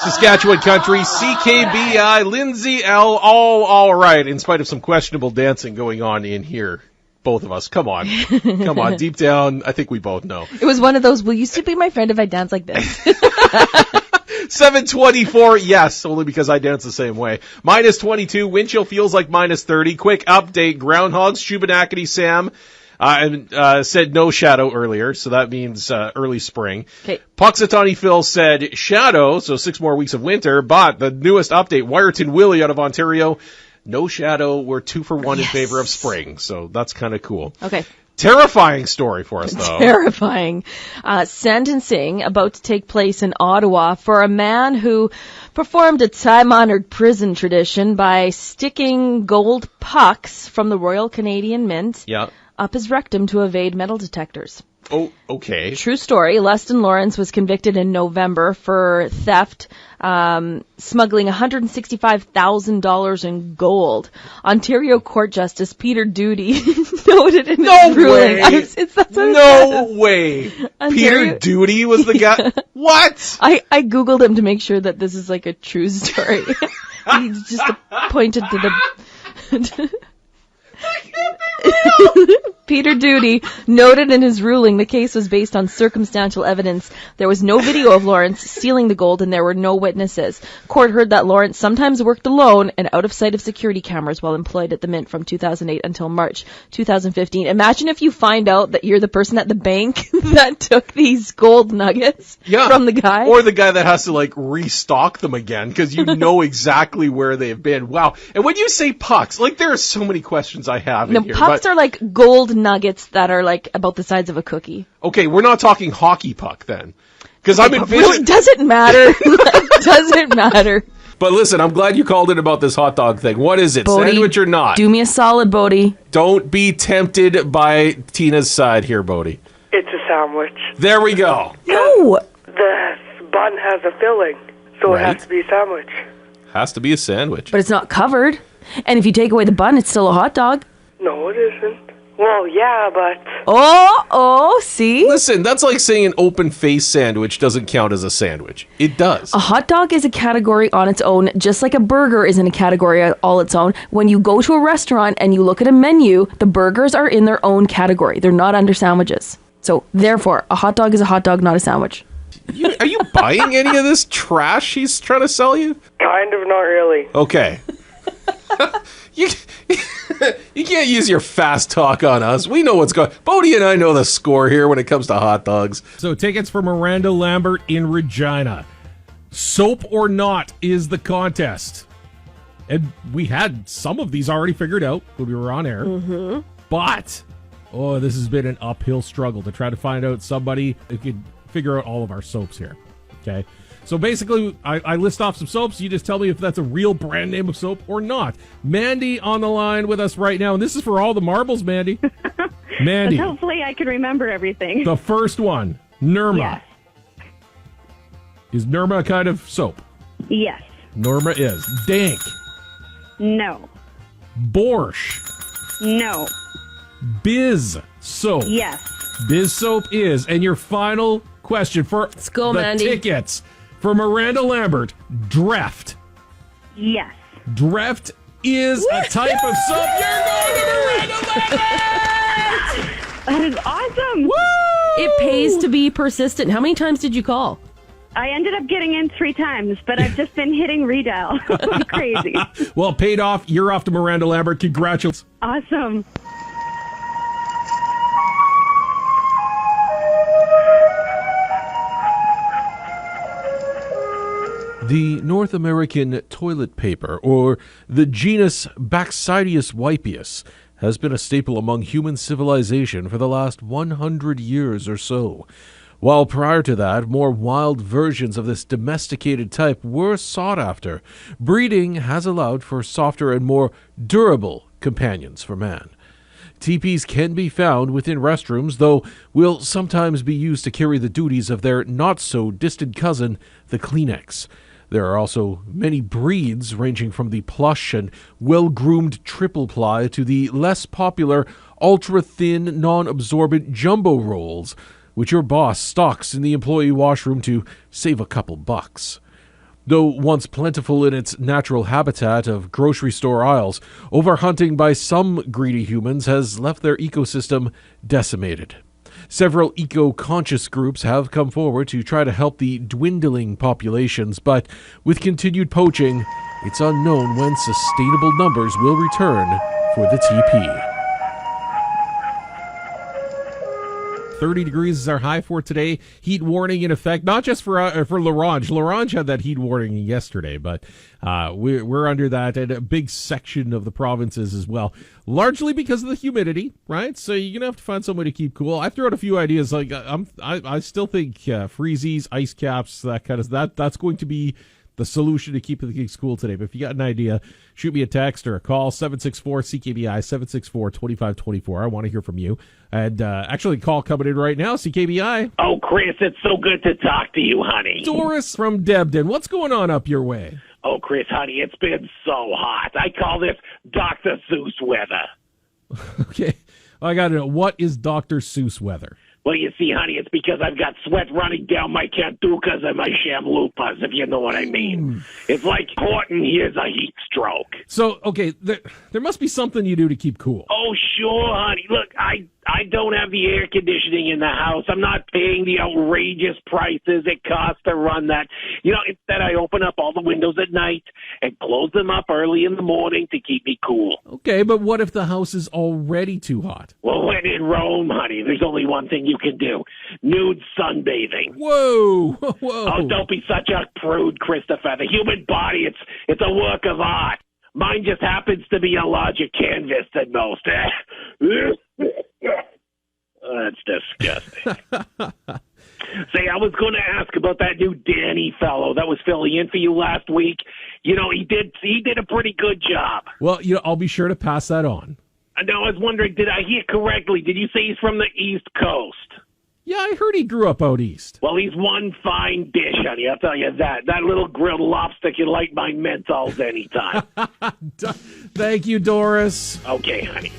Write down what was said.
Saskatchewan Country, CKBI, Lindsay L. All right, in spite of some questionable dancing going on in here. Both of us. Come on. Come on. Deep down, I think we both know. It was one of those, will you still be my friend if I dance like this? 724, yes, only because I dance the same way. Minus 22, wind chill feels like minus 30. Quick update, groundhogs, Shubenacadie Sam, said no shadow earlier, so that means early spring. Okay. Puxatawny Phil said shadow, so 6 more weeks of winter, but the newest update, Wyerton Willie out of Ontario, no shadow, we're 2 for 1 in favor of spring, so that's kind of cool. Okay. Terrifying story for us, though. Terrifying. Sentencing about to take place in Ottawa for a man who performed a time-honored prison tradition by sticking gold pucks from the Royal Canadian Mint up his rectum to evade metal detectors. Oh, okay. True story. Leston Lawrence was convicted in November for theft, smuggling $165,000 in gold. Ontario Court Justice Peter Doody noted in his ruling. No way. Peter Doody was the guy? What? I Googled him to make sure that this is like a true story. He just pointed to the... Peter Doody noted in his ruling the case was based on circumstantial evidence. There was no video of Lawrence stealing the gold and there were no witnesses. Court heard that Lawrence sometimes worked alone and out of sight of security cameras while employed at the Mint from 2008 until March 2015. Imagine if you find out that you're the person at the bank that took these gold nuggets from the guy. Or the guy that has to like restock them again because you know exactly where they've been. Wow. And when you say pucks, like there are so many questions I have in here. Pucks are like gold nuggets that are like about the size of a cookie. Okay, we're not talking hockey puck then. Because I'm envisioning... Does it matter? Does it matter? But listen, I'm glad you called in about this hot dog thing. What is it, Bodie, sandwich or not? Do me a solid, Bodie. Don't be tempted by Tina's side here, Bodie. It's a sandwich. There we go. No! The bun has a filling, so it has to be a sandwich. Has to be a sandwich. But it's not covered. And if you take away the bun, it's still a hot dog. No, it isn't. Well, yeah, but... Oh, see? Listen, that's like saying an open-faced sandwich doesn't count as a sandwich. It does. A hot dog is a category on its own, just like a burger is in a category all its own. When you go to a restaurant and you look at a menu, the burgers are in their own category. They're not under sandwiches. So, therefore, a hot dog is a hot dog, not a sandwich. Are you buying any of this trash he's trying to sell you? Kind of, not really. Okay. You can't use your fast talk on us. We know what's going on. Bodie and I know the score here when it comes to hot dogs. So tickets for Miranda Lambert in Regina. Soap or not is the contest. And we had some of these already figured out when we were on air. Mm-hmm. But, this has been an uphill struggle to try to find out somebody who could figure out all of our soaps here. Okay? So basically, I list off some soaps. You just tell me if that's a real brand name of soap or not. Mandy on the line with us right now. And this is for all the marbles, Mandy. Mandy. Hopefully I can remember everything. The first one, Nirma. Yes. Is Nirma a kind of soap? Yes. Nirma is. Dank. No. Borscht. No. Biz soap. Yes. Biz soap is. And your final question for Let's go, the Mandy. tickets for Miranda Lambert, Dreft. Yes. Dreft is a type of soap. You're going to Miranda Lambert! That is awesome. Woo! It pays to be persistent. How many times did you call? I ended up getting in 3 times, but I've just been hitting redial. Crazy. Well, paid off. You're off to Miranda Lambert. Congratulations. Awesome. The North American toilet paper, or the genus Baccidius wipius, has been a staple among human civilization for the last 100 years or so. While prior to that, more wild versions of this domesticated type were sought after, breeding has allowed for softer and more durable companions for man. TPs can be found within restrooms, though will sometimes be used to carry the duties of their not-so-distant cousin, the Kleenex. There are also many breeds, ranging from the plush and well-groomed triple ply to the less popular ultra-thin, non-absorbent jumbo rolls, which your boss stocks in the employee washroom to save a couple bucks. Though once plentiful in its natural habitat of grocery store aisles, overhunting by some greedy humans has left their ecosystem decimated. Several eco-conscious groups have come forward to try to help the dwindling populations, but with continued poaching, it's unknown when sustainable numbers will return for the TP. 30 degrees is our high for today. Heat warning in effect, not just for L'Orange. L'Orange had that heat warning yesterday, but we're under that, and a big section of the provinces as well, largely because of the humidity, right? So you're gonna have to find some way to keep cool. I threw out a few ideas, like I still think freezies, ice caps, that kind of that's going to be the solution to keep things cool today. But if you got an idea, shoot me a text or a call, 764-CKBI, 764-2524. I want to hear from you. And actually, call coming in right now, CKBI. Oh, Chris, it's so good to talk to you, honey. Doris from Debden. What's going on up your way? Oh, Chris, honey, it's been so hot. I call this Dr. Seuss weather. Okay. I got to know, what is Dr. Seuss weather? Well, you see, honey, it's because I've got sweat running down my cantucas and my shamlupas, if you know what I mean. It's like Horton here's a heat stroke. So, okay, there must be something you do to keep cool. Oh, sure, honey. Look, I don't have the air conditioning in the house. I'm not paying the outrageous prices it costs to run that. You know, instead I open up all the windows at night and close them up early in the morning to keep me cool. Okay, but what if the house is already too hot? Well, when in Rome, honey, there's only one thing you can do. Nude sunbathing. Whoa! Whoa! Oh, don't be such a prude, Christopher. The human body, it's a work of art. Mine just happens to be a larger canvas than most. Oh, that's disgusting. Say, I was going to ask about that new Danny fellow that was filling in for you last week. You know, he did a pretty good job. Well, I'll be sure to pass that on. Now, I was wondering, did I hear correctly? Did you say he's from the East Coast? Yeah, I heard he grew up out east. Well, he's one fine dish, honey. I'll tell you that. That little grilled lobster can light my menthols anytime. Thank you, Doris. Okay, honey.